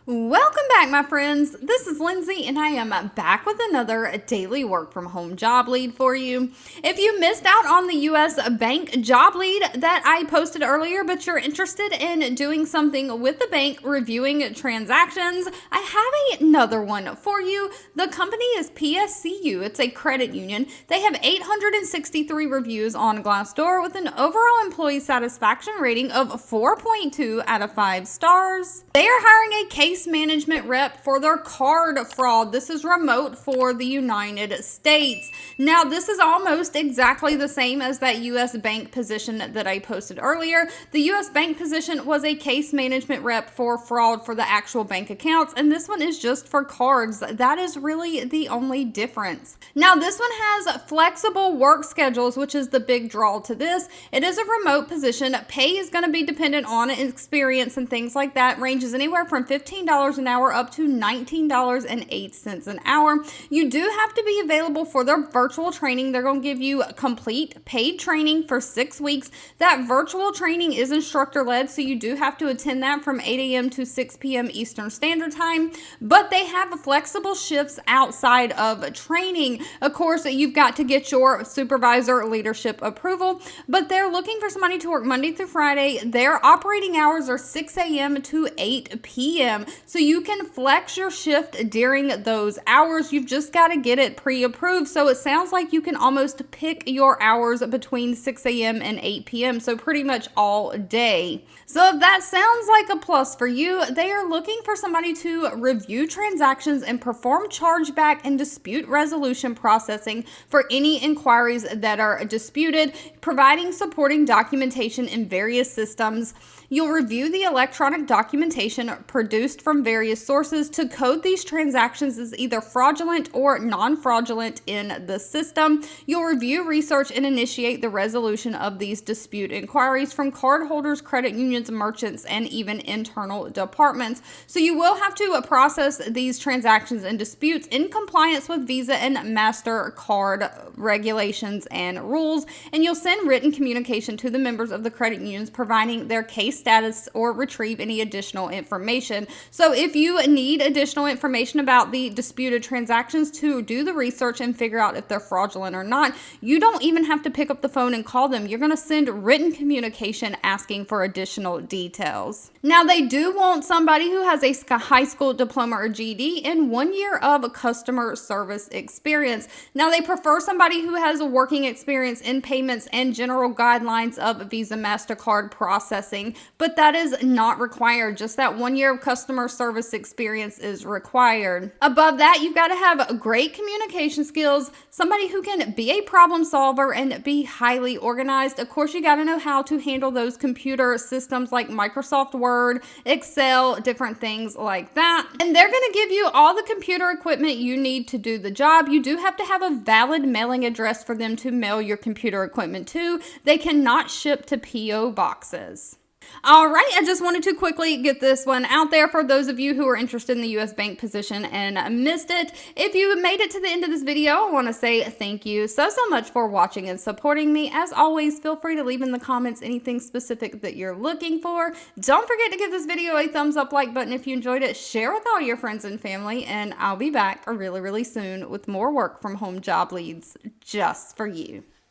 Welcome back, my friends. This is Lindsay, and I am back with another daily work from home job lead for you. If you missed out on the U.S. bank job lead that I posted earlier, but you're interested in doing something with the bank, reviewing transactions, I have another one for you. The company is PSCU. It's a credit union. They have 863 reviews on Glassdoor with an overall employee satisfaction rating of 4.2 out of 5 stars. They are hiring a case management rep for their card fraud. This is remote for the United States. Now, this is almost exactly the same as that U.S. bank position that I posted earlier. The U.S. bank position was a case management rep for fraud for the actual bank accounts, and this one is just for cards. That is really the only difference. Now, this one has flexible work schedules, which is the big draw to this. It is a remote position. Pay is going to be dependent on experience and things like that. Ranges anywhere from $15 an hour up to $19.08 an hour. You do have to be available for their virtual training. They're going to give you complete paid training for 6 weeks. That virtual training is instructor led, so you do have to attend that from 8 a.m. to 6 p.m. Eastern Standard Time, but they have flexible shifts outside of training. Of course, you've got to get your supervisor leadership approval, but they're looking for somebody to work Monday through Friday. Their operating hours are 6 a.m. to 8 p.m. So you can flex your shift during those hours. You've just got to get it pre-approved. So it sounds like you can almost pick your hours between 6 a.m. and 8 p.m. So pretty much all day. So if that sounds like a plus for you, they are looking for somebody to review transactions and perform chargeback and dispute resolution processing for any inquiries that are disputed, providing supporting documentation in various systems. You'll review the electronic documentation produced from various sources to code these transactions as either fraudulent or non-fraudulent in the system. You'll review, research, and initiate the resolution of these dispute inquiries from cardholders, credit unions, merchants, and even internal departments. So you will have to process these transactions and disputes in compliance with Visa and MasterCard regulations and rules, and you'll send written communication to the members of the credit unions providing their case status or retrieve any additional information. So if you need additional information about the disputed transactions to do the research and figure out if they're fraudulent or not, you don't even have to pick up the phone and call them. You're going to send written communication asking for additional details. Now, they do want somebody who has a high school diploma or GED and 1 year of customer service experience. Now, they prefer somebody who has a working experience in payments and general guidelines of Visa MasterCard processing, but that is not required. Just that 1 year of customer service experience is required. Above that, you've got to have great communication skills, somebody who can be a problem solver and be highly organized. Of course, you got to know how to handle those computer systems like Microsoft Word, Excel, different things like that. And they're going to give you all the computer equipment you need to do the job. You do have to have a valid mailing address for them to mail your computer equipment to. They cannot ship to P.O. boxes. All right, I just wanted to quickly get this one out there for those of you who are interested in the U.S. bank position and missed it. If you made it to the end of this video, I want to say thank you so much for watching and supporting me. As always, feel free to leave in the comments anything specific that you're looking for. Don't forget to give this video a thumbs up, like button if you enjoyed it. Share with all your friends and family, and I'll be back really soon with more work from home job leads just for you.